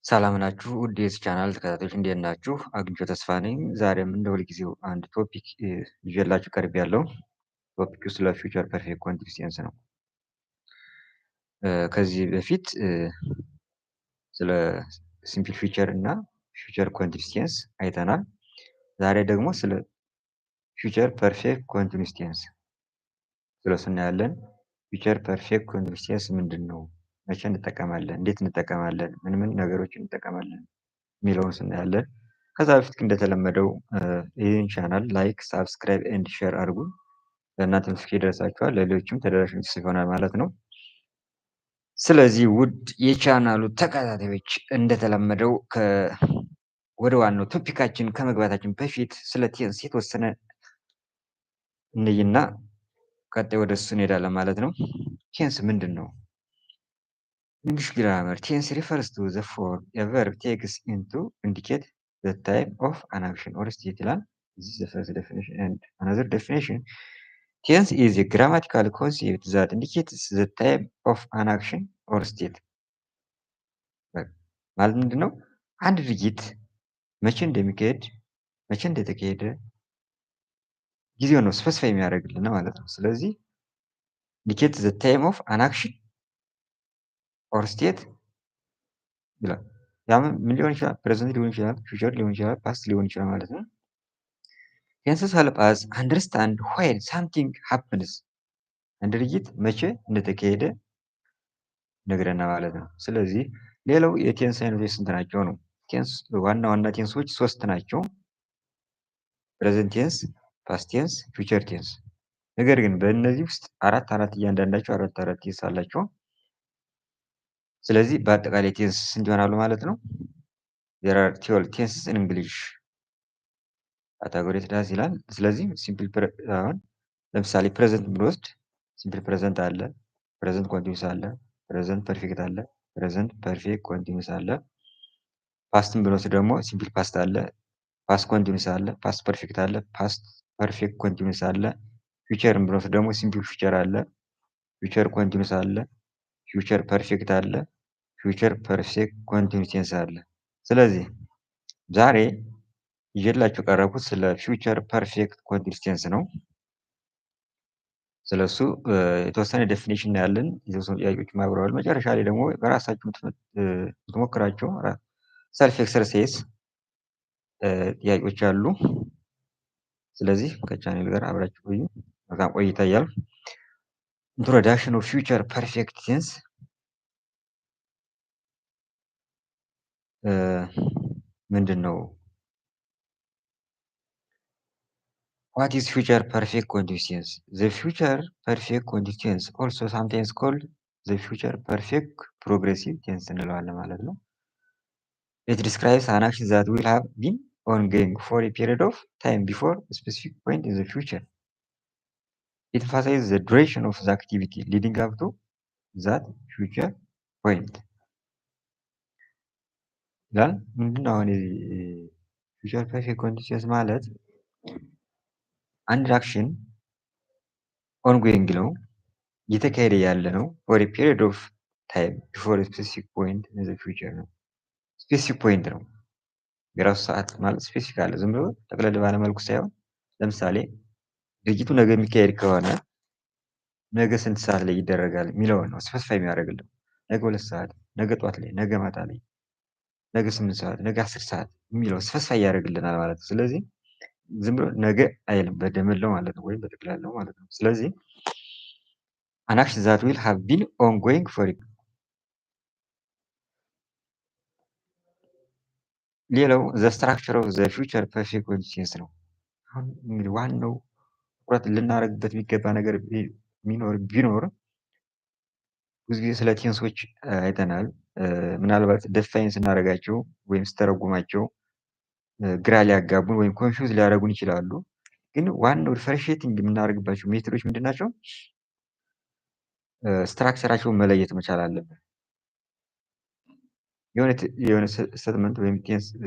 ሰላም ናችሁ ውድ የዚህ ቻናል ተከታታዮች እንዴት ናችሁ? አግኝቼ ተስፋ ነኝ። ዛሬም እንደ ሁልጊዜው አንድ ቶፒክ ይዤላችሁ ቀርቤያለሁ። ቶፒኩ ስለ ፊውቸር ፐርፌክት ኮንቲኒዩስ ቴንስ ነው። ከዚህ በፊት ስለ ሲምፕል ፊውቸር እና ፊውቸር ኮንቲኒዩስ ቴንስ አይተናል። ዛሬ ደግሞ ስለ ፊውቸር ፐርፌክት ኮንቲኒዩስ ቴንስ ስለሱ እናያለን። ፊውቸር ፐርፌክት ኮንቲኒዩስ ቴንስ ምንድን ነው? መቼ እንጠቀማለን? እንዴት እንጠቀማለን? ምን ምን ነገሮችን እንጠቀማለን የሚለውን እናያለን። ከዛ በፊት ግን እንደተለመደው ይህን ቻናል ላይክ፣ ሳብስክራይብ ኤንድ ሼር አድርጉ። ለእናንተ ኖቲፊኬሽን ይደርሳችኋል፣ ለሌሎችም ተደራሽ ይሆናል ማለት ነው። ስለዚህ ውድ የቻናሉ ተከታታዮች እንደተለመደው ወደ ዋናው ቶፒካችን ከመግባታችን በፊት ስለ ቴንስ የተወሰነ እንይና ቀጣይ ወደ እሱ እንሄዳለን ማለት ነው። ቴንስ ምንድን ነው? English grammar tense refers to the form a verb takes into indicate the time of an action or state ይላል። This is the first definition and another definition. Tense is a grammatical concept that indicates the time of an action or state. ማለት ምንድን ነው? አንድ ድርጊት መቼ እንደሚካሄድ መቼ እንደተካሄደ ጊዜው ነው ስፔሲፋይ የሚያደርግልን ማለት ነው። ስለዚህ indicate the time of an action or state ይላል። ያም ምን ሊሆን ይችላል? ፕሬዘንት ሊሆን ይችላል፣ ፊውቸር ሊሆን ይችላል፣ ፓስት ሊሆን ይችላል ማለት ነው። ቴንስስ ሄልፕ አስ አንደርስታንድ ዋይል ሳምቲንግ ሃፕንስ አንድ ድርጊት መቼ እንደተካሄደ ይነግረናል ማለት ነው። ስለዚህ ሌላው የቴንስ አይነቶች ስንት ናቸው ነው? ቴንስ ዋና ዋና ቴንሶች 3 ናቸው። ፕሬዘንት ቴንስ፣ ፓስት ቴንስ፣ ፊውቸር ቴንስ። ነገር ግን በእነዚህ ውስጥ አራት እያንዳንዳቸው አራት ቴንስ አላቸው። ስለዚህ በአጠቃላይ ቴንስ ስንት ይሆናሉ ማለት ነው? there are 12 tenses in English ካታጎሪ ትዳስ ይላል። ስለዚህ ሲምፕል አሁን ለምሳሌ ፕሬዘንት ብንወስድ ሲምፕል ፕሬዘንት አለ፣ ፕሬዘንት ኮንቲኒዩስ አለ፣ ፕሬዘንት ፐርፌክት አለ፣ ፕሬዘንት ፐርፌክት ኮንቲኒዩስ አለ። ፓስትን ብንወስድ ደግሞ ሲምፕል ፓስት አለ፣ ፓስት ኮንቲኒዩስ አለ፣ ፓስት ፐርፌክት አለ፣ ፓስት ፐርፌክት ኮንቲኒዩስ አለ። ፊውቸርን ብንወስድ ደግሞ ሲምፕል ፊውቸር አለ፣ ፊውቸር ኮንቲኒዩስ አለ፣ ፊውቸር ፐርፌክት አለ፣ ፊውቸር ፐርፌክት ኮንቲኒዩስ ቴንስ አለ። ስለዚህ ዛሬ ይዤላችሁ ቀረብኩት ስለ ፊውቸር ፐርፌክት ኮንቲኒዩስ ቴንስ ነው። ስለሱ የተወሰነ ዴፊኒሽን ያለን የተወሰኑ ጥያቄዎች ማብራራል። መጨረሻ ላይ ደግሞ በራሳችሁ የምትሞክራቸው ሰልፍ ኤክሰርሳይዝ ጥያቄዎች አሉ። ስለዚህ ከቻናል ጋር አብራችሁ ቆዩ። በጣም ቆይታ እያልኩ ኢንትሮዳክሽን ኦፍ ፊውቸር ፐርፌክት ቴንስ ምንድን ነው? What is future perfect continuous tense? The future perfect continuous tense also sometimes called the future perfect progressive tense እንለዋለን ማለት ነው። It describes an action that will have been ongoing for a period of time before a specific point in the future. It emphasizes the duration of the activity leading up to that future point. ይላል። ምንድነው አሁን future perfect continuous tense ማለት አንድ አክሽን ኦንጎይንግ ነው እየተካሄደ ያለ ነው ፎር ኤ ፒሪየድ ኦፍ ታይም ቢፎር ስፔሲፊክ ፖይንት ኢን ዘ ፊውቸር ነው። ስፔሲፊክ ፖይንት ነው የራሱ ሰዓት ማለት ስፔሲፊክ አለ። ዝም ብሎ ጠቅለል ባለ መልኩ ሳይሆን ለምሳሌ ድርጊቱ ነገ የሚካሄድ ከሆነ ነገ ስንት ሰዓት ላይ ይደረጋል የሚለውን ነው ስፔሲፋይ የሚያደርግልን። ነገ 2 ሰዓት፣ ነገ ጧት ላይ፣ ነገ ማታ ላይ፣ ነገ 8 ሰዓት፣ ነገ 10 ሰዓት የሚለው ስፔሲፋይ ያደርግልናል ማለት ነው። ስለዚህ ዝም ብሎ ነገ አይልም በደመለው ማለት ነው ወይም በጠቅላላው ማለት ነው። ስለዚህ an action that will have been ongoing for ሌላው the structure of the future perfect continuous tense ነው። አሁን እንግዲህ ዋናው ትኩረት ልናደርግበት የሚገባ ነገር ቢኖር ብዙ ጊዜ ስለ ቴንሶች አይተናል። ምናልባት ደፋይን ስናደርጋቸው ወይም ስተረጉማቸው ግራ ሊያጋቡን ወይም ኮንፊውዝ ሊያደርጉን ይችላሉ። ግን ዋናው ዲፈረንሺዬቲንግ የምናደርግባቸው ሜቶዶች ምንድን ናቸው? ስትራክቸራቸውን መለየት መቻል አለብን። የሆነ ስቴትመንት ወይም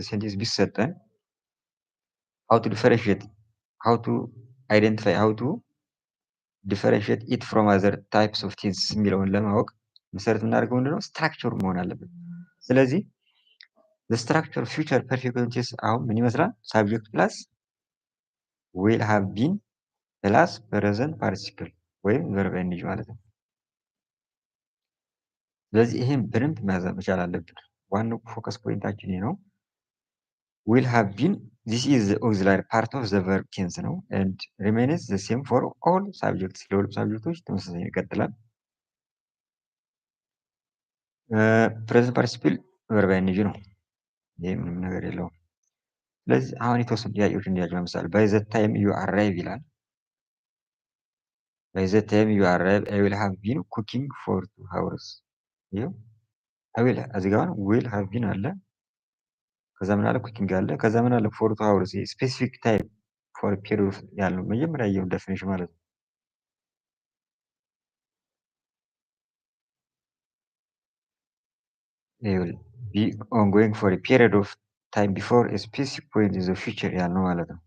ሴንቴንስ ቢሰጠን how to differentiate how to identify how to differentiate it from other types of tenses የሚለውን ለማወቅ መሰረት የምናደርገው ምንድነው? ስትራክቸሩ መሆን አለበት። ስለዚህ ስትራክቸር ፊውቸር ፐርፌክት ኮንቲኒዩስ አሁን ምን ይመስላል? ሳብጀክት ፕላስ ዊል ሃቭ ቢን ፕላስ ፕሬዘንት ፓርቲሲፕል ወይም ቨርብ ኢንጅ ማለት ነው። ስለዚህ ይህም በደንብ መያዝ መቻል አለብን። ዋናው ፎከስ ፖይንታችን ይህ ነው። ዊል ሃቭ ቢን ዚስ ኢዝ ኦግዚላሪ ፓርት ኦፍ ዘ ቨርብ ቴንስ ነው ኤንድ ሪሜንስ ዘ ሴም ፎር ኦል ሳብጀክትስ ለሁሉም ሳብጀክቶች ተመሳሳይ ይቀጥላል። ፕሬዘንት ፓርቲሲፕል ቨርብ ኢንጅ ነው። ይህ ምንም ነገር የለውም። ስለዚህ አሁን የተወሰኑ ጥያቄዎች እንዲያቸው ለምሳሌ ባይ ዘ ታይም ዩ አራይቭ ይላል። ባይ ዘ ታይም ዩ አራይቭ አይ ዊል ሃቭ ቢን ኩኪንግ ፎር 2 ሃውርስ። ይኸው አይ ዊል እዚህ ጋር ዊል ሃቭ ቢን አለ፣ ከዛ ምን አለ ኩኪንግ አለ፣ ከዛ ምን አለ ፎር 2 ሃውርስ። ስፔሲፊክ ታይም ፎር ፒሪድ ያለው መጀመሪያ ያየው ዴፊኒሽን ማለት ነው። will be ongoing for a period of time before a specific point in the future ያልነው ማለት ነው።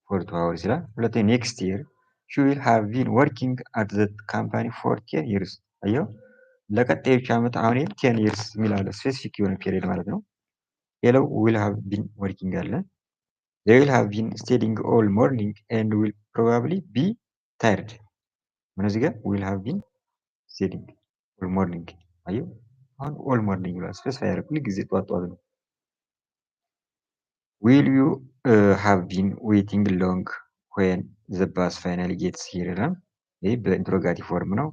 for 2 hours ይላል። ሁለተኛ next year she will have been working at the company for 10 years። አየው ለቀጣዮቹ ዓመት አሁን 10 years የሚል አለ ስፔሲፊክ የሆነ ፔሪድ ማለት ነው። ሌላው will have been working አለ። they will have been studying all morning and will probably be tired። ምን እዚህ ጋር will have been studying all morning አየው አሁን all morning ብሏል። ስፔሲፋይ ያደረግ ሁሉ ጊዜ ጠዋት ጠዋት ነው። will you have been waiting long when the bus finally gets here ይላል። ይህ በኢንትሮጋቲቭ ፎርም ነው።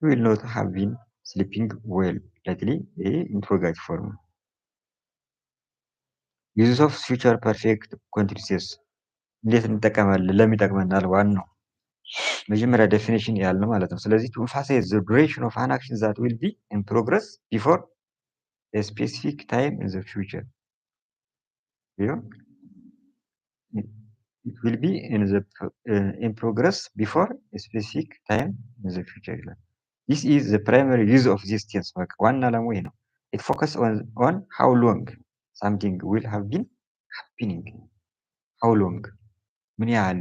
you will not have been sleeping well lately። ይህ ኢንትሮጋቲቭ ፎርም ነው። ዩዝ ኦፍ ፊውቸር ፐርፌክት ኮንቲኒዩስ እንዴት እንጠቀማለን? ለምን ይጠቅመናል? ዋናው መጀመሪያ ዴፊኒሽን ያልነው ማለት ነው። ስለዚህ to emphasize the duration of an action that will be in progress before a specific time in the future. It will be in progress before a specific time in the future ይላል። This is the primary use of this tense። በቃ ዋና ዓላማው ይሄ ነው። It focus on how long something will have been happening. How long ምን ያህል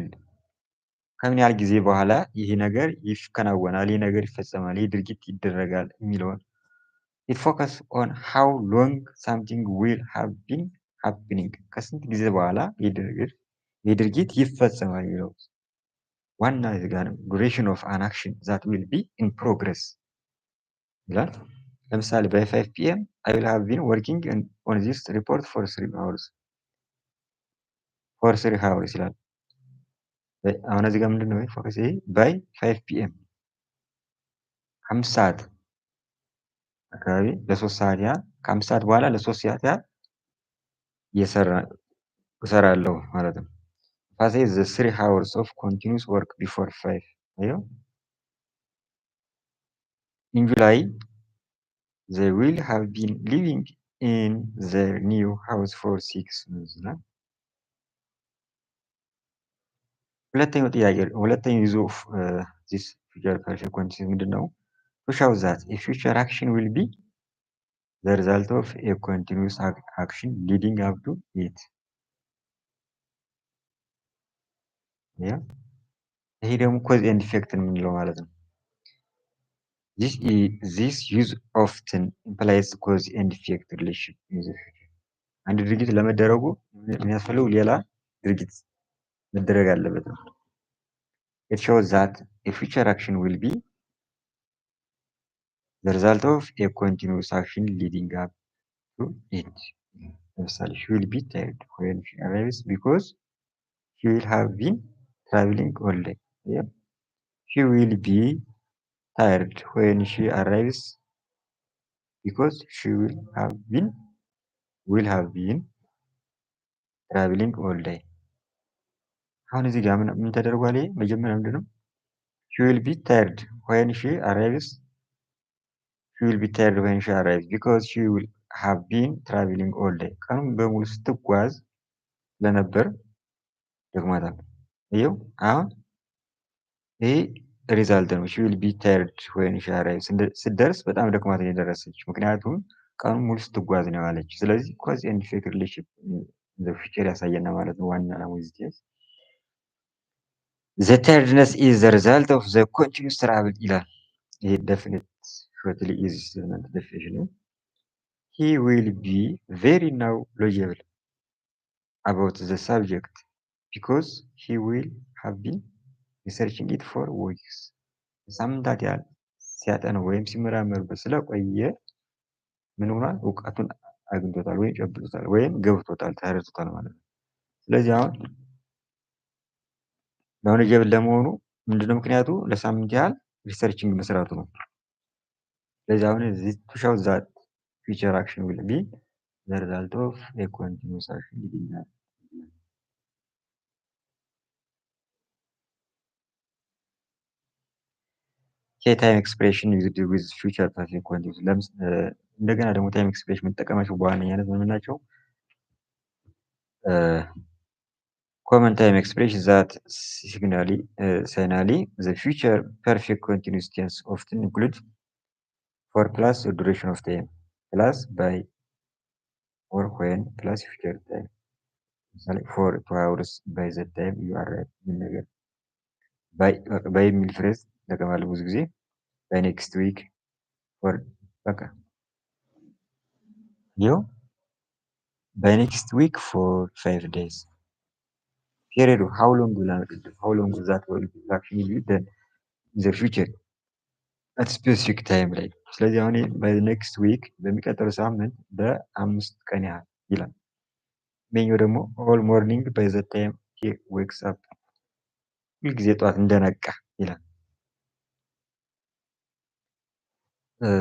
ከምን ያህል ጊዜ በኋላ ይሄ ነገር ይከናወናል፣ ይሄ ነገር ይፈጸማል፣ ይሄ ድርጊት ይደረጋል የሚለውን it focus on how long something will have been happening ከስንት ጊዜ በኋላ ይህ ድርጊት ይፈጸማል የሚለው ዋና ጋር duration of an action that will be in progress ይላል። ለምሳሌ by 5 pm I will have been working on this report for 3 hours ይላል። አሁን እዚህ ጋር ምንድነው ፎከስ ይሄ by 5 pm 5 ሰዓት አካባቢ ለ3 ሰዓት ያህል ከ5 ሰዓት በኋላ ለ3 ሰዓት ያህል እሰራለሁ ማለት ነው። ፋሴ the 3 hours of continuous work before 5 አየው። in July they will have been living in their new house for 6 months ይላል። ሁለተኛው use of this future perfect continuous ምንድነው? to show that a future action will be the result of a continuous action leading up to it። ይሄ ደግሞ ኮዝ ኤንድ ኢፌክት የምንለው ማለት ነው። this use often implies cause and effect relationship in the future። አንድ ድርጊት ለመደረጉ የሚያስፈልገው ሌላ ድርጊት መደረግ አለበት ነው። it shows that a future action will be the result of a continuous action leading up to it። ለምሳሌ she will be tired when she arrives because she will have been traveling all day። she will be tired when she arrives because she will have been traveling all day። አሁን እዚህ ጋር ምን ተደርጓል? ይሄ መጀመሪያ ምንድነው? she will be tired when she arrives because she will have been traveling all day። ቀኑን በሙሉ ስትጓዝ ስለነበር ደክሟታል። ይኸው አሁን ይሄ ሪዛልት ነው። she will be tired when she arrives ስትደርስ በጣም ደክሟት ነው የደረሰች፣ ምክንያቱም ቀኑን ሙሉ ስትጓዝ ነው ያለች። ስለዚህ ኮዝ ኤንድ ኢፌክት ሪሌሽንሺፕ ዘ ፊቸር ያሳየና ማለት ነው ዋና ነው ዚስ the tiredness is the result of the continuous travel ይላል። ይሄ definite shortly is statement definition ነው። he will be very knowledgeable about the subject because he will have been researching it for weeks. ሳምንታት ያህል ሲያጠነው ወይም ሲመራመርበት ስለቆየ ምን ሆኗል? እውቀቱን አግኝቶታል ወይም ጨብጦታል ወይም ገብቶታል ተረድቶታል ማለት ነው። ስለዚህ አሁን knowledgeable ለመሆኑ ምንድነው ምክንያቱ? ለሳምንት ያህል ሪሰርችንግ መስራቱ ነው። ስለዚህ አሁን this to show that future action will be the result of a continuous action ይላል። ታይም ኤክስፕሬሽን ዩዝድ ዊዝ ፊውቸር ፐርፌክት ኮንቲኒዩስ እንደገና ደግሞ ታይም ኤክስፕሬሽን የምንጠቀማቸው በዋነኛነት ምን ናቸው? ኮመን ታይም ኤክስፕሬሽን ዛት ሲግናሊ ዘ ፊውቸር ፐርፌክት ኮንቲኒዩስ ቴንስ ኦፍትን ኢንክሉድ ፎር ፕላስ ዱሬሽን ኦፍ ታይም ፕላስ ባይ ኦር ዌን ፕላስ ፊውቸር ታይም ለምሳሌ ፎር 2 hours ባይ ዘ ታይም ዩ አራይቭ የሚል ነገር ባይ የሚል ፍሬዝ ይጠቀማሉ ብዙ ጊዜ by next week or በቃ ይኸው by next week for 5 days period how long will how long will that will actually be then in the future at specific time ላይ ስለዚህ አሁን by the next week በሚቀጥለው ሳምንት በ5 ቀን ያህል ይላል። ሜኛው ደግሞ all morning by the time he wakes up ሁልጊዜ ጠዋት እንደነቃ ይላል።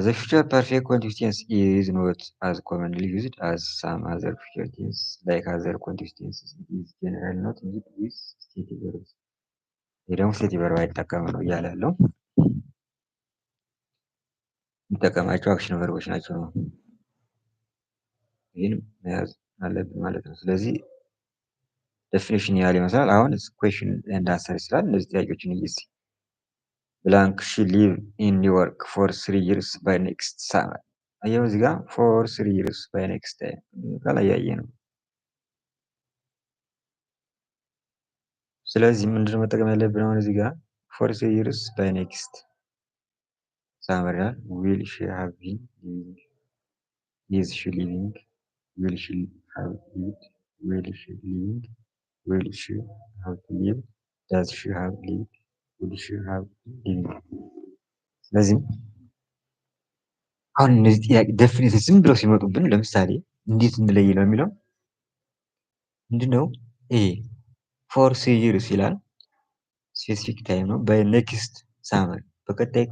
The future perfect continuous tense is not as commonly used as some other future tense like other continuous tenses. It is generally not used with stative verbs. ይህ ደግሞ ስቴቲቭ ቨርብ አይጠቀም ነው እያለ ያለው። የሚጠቀማቸው አክሽን ቨርቦች ናቸው ነው። ይህን መያዝ አለብን ማለት ነው። ስለዚህ ዴፊኒሽን ያህል ይመስላል። አሁን ኩዌሽን ኤንድ አንሰር ይስላል። እነዚህ ጥያቄዎችን እይዝ ብላንክ ሺ ሊቭ ኢን ኒውዮርክ ፎር 3 years by next summer አየው እዚህ ጋር ፎር 3 years by next time ከላይ ያየ ነው። ስለዚህ ምንድነው መጠቀም ያለብን አሁን እዚህ ጋር ፎር 3 years by next summer ይላል will she have been living is she living will she have lived will she living will she have to live does she have lived would she have living ስለዚህ አሁን እነዚህ ጥያቄ ዴፊኒት ዝም ብለው ሲመጡብን ለምሳሌ እንዴት እንለይ ነው የሚለው ምንድነው ኤ ፎር 3 years ይላል ስፔሲፊክ ታይም ነው በኔክስት ሳመር በቀጣይ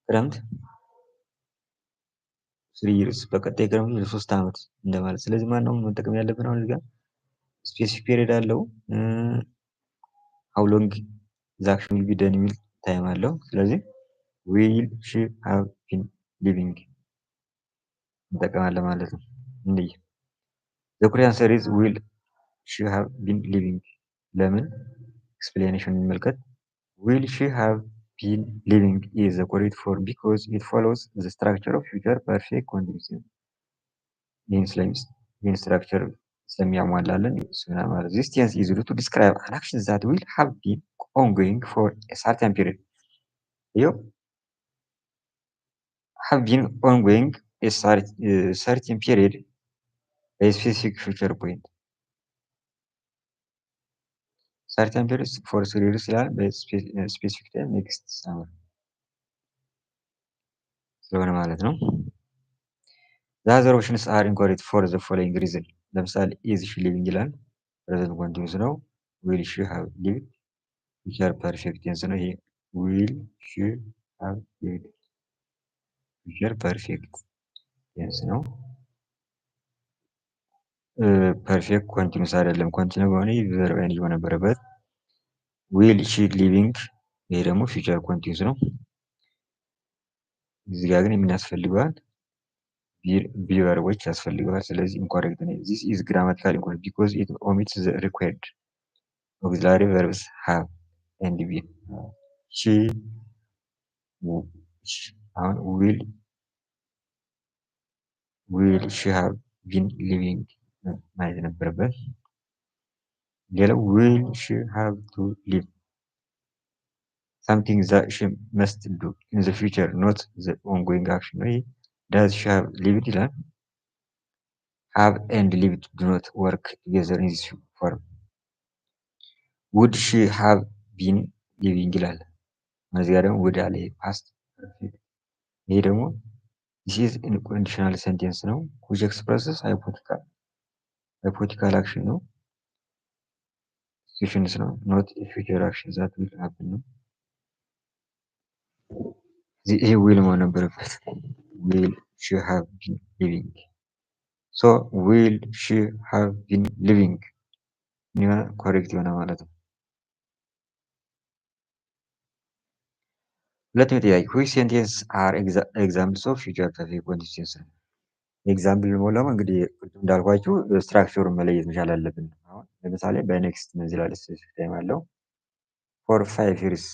ክረምት 3 years በቀጣይ ክረምት ለ3 ዓመት እንደማለት ስለዚህ ማነው መጠቀም ያለብን አሁን እዚህ ጋር ስፔሲፊክ ፔሪድ አለው how long the action will be done የሚል ታይም አለው ስለዚህ will she have been living እንጠቀማለን ማለት ነው እንዴ the correct answer is will she have been living ለምን explanation እንመልከት will she have been living is the correct form because it follows the structure of future perfect continuous ይህን structure ስለሚያሟላልን ማለት this tense is used to describe an action that will have been ongoing for a certain period ይኸው have been ongoing a certain period a specific future point certain period for 3 years ይላል በስፔሲፊክ ታይም ኔክስት ሳመር ስለሆነ ማለት ነው። the other options are incorrect for the following reason ለምሳሌ is she living ይላል present continuous ነው will she have lived future perfect tense ነው ይሄ will she have lived future perfect tense ነው ፐርፌክት ኮንቲኒዩስ አይደለም ኮንቲኒው ከሆነ ቨርብ አይን ይሆን ነበረበት will she living ይሄ ደግሞ future continuous ነው እዚህ ጋር ግን የሚያስፈልገዋል be ቨርቦች ያስፈልገዋል ስለዚህ incorrect ነው this is grammatical incorrect because it omits the required auxiliary verbs have and be she አሁን will she have been living ማለት ነበረበት ሌላው will she have to live something that she must do in the future not the ongoing action ወይ does she have lived ይላል have and lived do not work together in this form would she have been living ይላል እዚህ ጋር ደግሞ would አለ past ይሄ ደግሞ this is in conditional sentence ነው which expresses hypothetical action ነው situations ነው not a future action that will happen ነው ይሄ will መሆን ነበረበት will she have been living so will she have been living ኮሬክት የሆነ ማለት ነው ሁለተኛው ጥያቄ which sentence are examples of future perfect continuous ኤግዛምፕል ሞላው እንግዲህ እንዳልኳችሁ ስትራክቸሩን መለየት መቻል አለብን አሁን ለምሳሌ በኔክስት እዚህ ላይ ስፔሲፊክ ታይም አለው for 5 years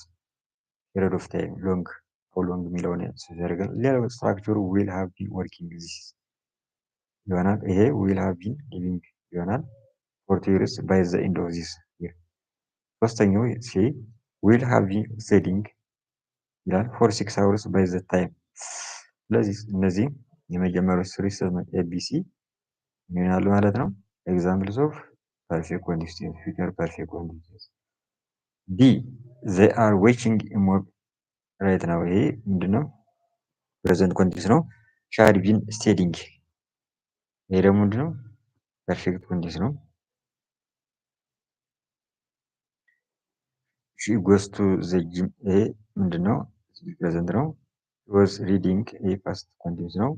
period of time long how long የሚለውን ያደርጋል ሌላው ስትራክቸሩ will have been working this ይሆናል ይሄ will have been living ይሆናል for 2 years by the end of this year ሶስተኛው ሲ will have been studying ይላል for 6 hours by the time ስለዚህ እነዚህ የመጀመሪያው ስሪ ኤቢሲ ይሆናሉ ማለት ነው ኤግዛምፕልስ ኦፍ ፐርፌክት ኮንቲኒዩስ ፊውቸር ፐርፌክት ኮንቲኒዩስ ዲ they are watching a movie ራይት ነው ይሄ ምንድነው ፕሬዘንት ኮንቲኒዩስ ነው ሻድ ቢን ስቴዲንግ ይሄ ደግሞ ምንድነው ፐርፌክት ኮንቲኒዩስ ነው she goes to the gym ይሄ ምንድነው ፕሬዘንት ነው was reading ይሄ past continuous ነው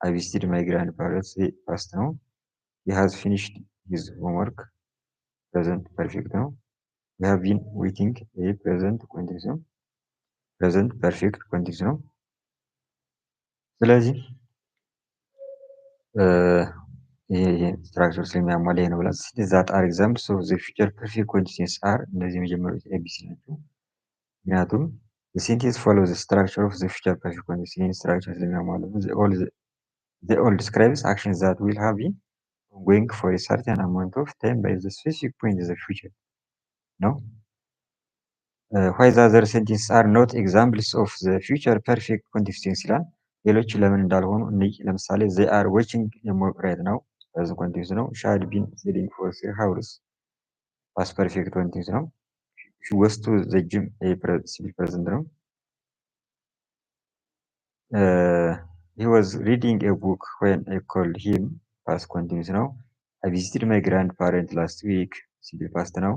I visited my grandparents ይሄ past ነው he has finished his homework present perfect ነው we have been waiting ይሄ present continuous ነው present perfect continuous ነው ስለዚህ ይሄ ስትራክቸር ስለሚያሟላ ይሄ ነው ብለን that are examples of the future perfect continuous are እነዚህ የመጀመሪያዎቹ ኤቢሲ ናቸው ምክንያቱም the sentence follows the structure of the future perfect continuous ይህን ስትራክቸር ስለሚያሟላ they all describes actions that will have been going for a certain amount of time by the specific point in the future no why the other sentences are not examples of the future perfect continuous ይላል ሌሎች ለምን እንዳልሆኑ እንይ ለምሳሌ they are watching a movie right now present continuous ነው she had been studying for 3 hours past perfect continuous ነው she goes to the gym simple present ነው he was reading a book when I called him past continuous ነው I visited my grandparents last week simple past ነው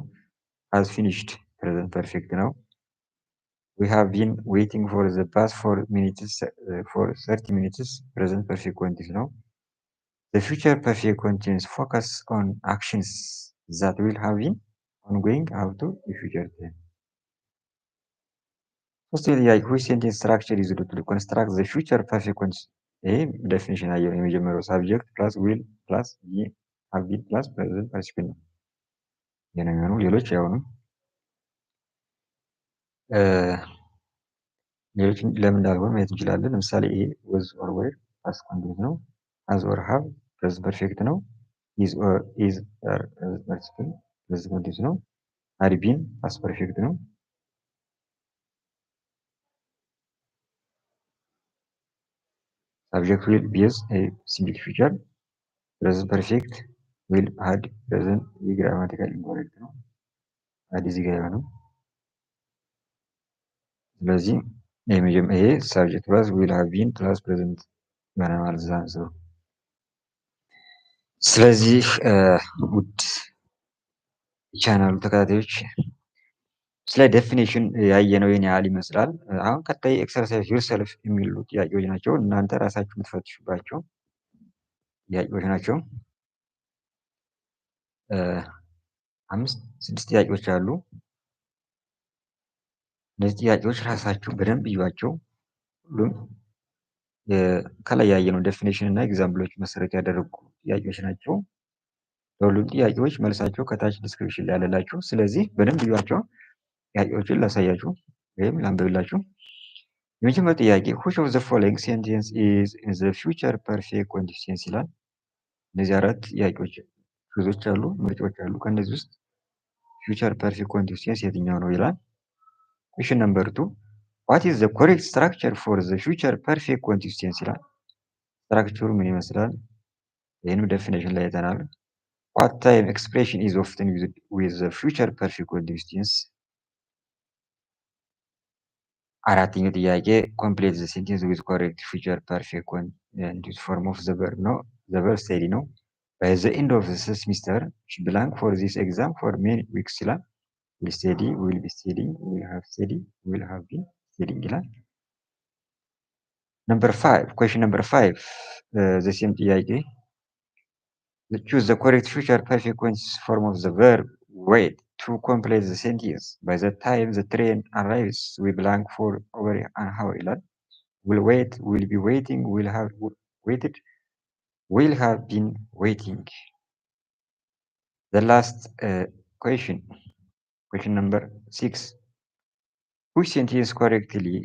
has finished present perfect ነው we have been waiting for the past 4 minutes for 30 minutes present perfect continuous ነው the future perfect continuous focus on actions that will have been ongoing up to the future time ሶስተኛ ጥያቄ which sentence structure is used to construct the future perfect continuous ይሄ ዴፊኒሽን አየው የመጀመሪያው ሳብጀክት ፕላስ will ፕላስ have been ፕላስ present participle ነው የነገሩ ሌሎች ያው ነው ሌሎች ለምን እንዳልሆነ ማየት እንችላለን ለምሳሌ ይሄ was or were past continuous ነው has or have present perfect ነው is or is are participle present continuous ነው had been past perfect ነው subject will base a simple future present perfect will had present grammatical incorrect ነው had እዚህ ጋር ነው ስለዚህ ይሄ subject plus will have been plus present ይሆናል ማለት ስለዚህ ውድ ቻናሉ ተከታታዮች ስለ ዴፊኒሽን ያየነው ይሄን ያህል ይመስላል አሁን ቀጣይ ኤክሰርሳይዝ ዩርሰልፍ የሚሉ ጥያቄዎች ናቸው እናንተ ራሳችሁ የምትፈትሹባቸው ጥያቄዎች ናቸው 5-6 ጥያቄዎች አሉ እነዚህ ጥያቄዎች ራሳችሁ በደንብ እዩዋቸው ሁሉም ከላይ ያየነው ዴፊኒሽን እና ኤግዛምፕሎች መሰረት ያደረጉ ጥያቄዎች ናቸው ለሁሉም ጥያቄዎች መልሳቸው ከታች ዲስክሪፕሽን ላይ አለላችሁ ስለዚህ በደንብ እዩዋቸው ጥያቄዎችን ላሳያችሁ ወይም ላንብብላችሁ የመጀመሪያው ጥያቄ which of the following sentence is in the future perfect continuous ይላል እነዚህ አራት ጥያቄዎች ቹዞች አሉ ምርጫዎች አሉ ከነዚህ ውስጥ future perfect continuous የትኛው ነው ይላል Question number 2. What is the correct structure for the future perfect continuous tense ይላል። ስትራክቸሩ ምን ይመስላል? ይህንም ዴፊኔሽን ላይ አይተናል። What time expression is often used with the future perfect continuous tense? አራተኛው ጥያቄ complete the sentence with correct future perfect continuous form of the verb ነው። the verb steady ነው። By the end of the semester blank for this exam for many weeks ይላል። will steady, will be steady, will have steady, will have been steady ይላል። Number 5, question number 5, the same ጥያቄ choose the correct future perfect continuous form of the verb wait to complete the sentence. By the time the train arrives, we blank for over an hour ይላል። will wait, will be waiting, will have waited, will have been waiting. The last question, question number 6. Which sentence correctly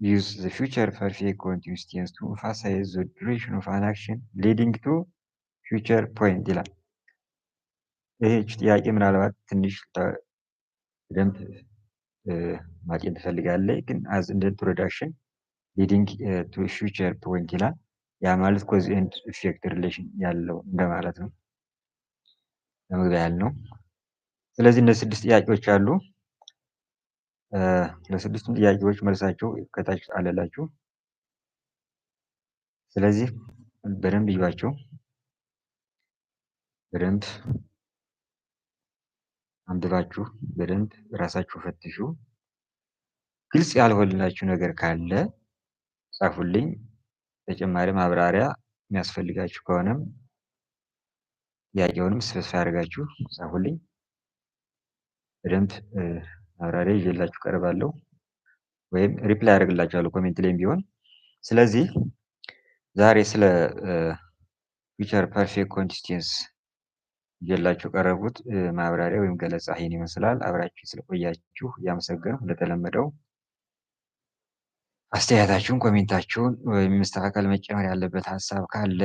use the future perfect continuous tense to emphasize the duration of an action leading to future point ይላል። ይህች ጥያቄ ምናልባት ትንሽ በደንብ ማጤን ትፈልጋለች፣ ግን አዝ እንደ ኢንትሮዳክሽን ሊዲንግ ቱ ፊውቸር ፖይንት ይላል። ያ ማለት ኮዝ ኤንድ ኢፌክት ሪሌሽን ያለው እንደማለት ነው። ለመግቢያ ያህል ነው። ስለዚህ እነዚህ 6 ጥያቄዎች አሉ። ለስድስቱም ጥያቄዎች መልሳቸው ከታች አለላችሁ። ስለዚህ በደንብ ይዩዋቸው፣ በደንብ አንብባችሁ፣ በደንብ ራሳችሁ ፈትሹ። ግልጽ ያልሆነላችሁ ነገር ካለ ጻፉልኝ። ተጨማሪ ማብራሪያ የሚያስፈልጋችሁ ከሆነም ጥያቄውንም ስፔሲፋይ አድርጋችሁ ጻፉልኝ። በደንብ ማብራሪያ ይዤላችሁ ቀርባለሁ ወይም ሪፕላይ አደርግላችኋለሁ ኮሜንት ላይም ቢሆን። ስለዚህ ዛሬ ስለ ፊውቸር ፐርፌክት ኮንቲኒዩስ ቴንስ ይዤላችሁ ቀረቡት ማብራሪያ ወይም ገለጻ ይሄን ይመስላል። አብራችሁ ስለቆያችሁ እያመሰገንኩ እንደተለመደው አስተያየታችሁን፣ ኮሜንታችሁን ወይም መስተካከል መጨመር ያለበት ሀሳብ ካለ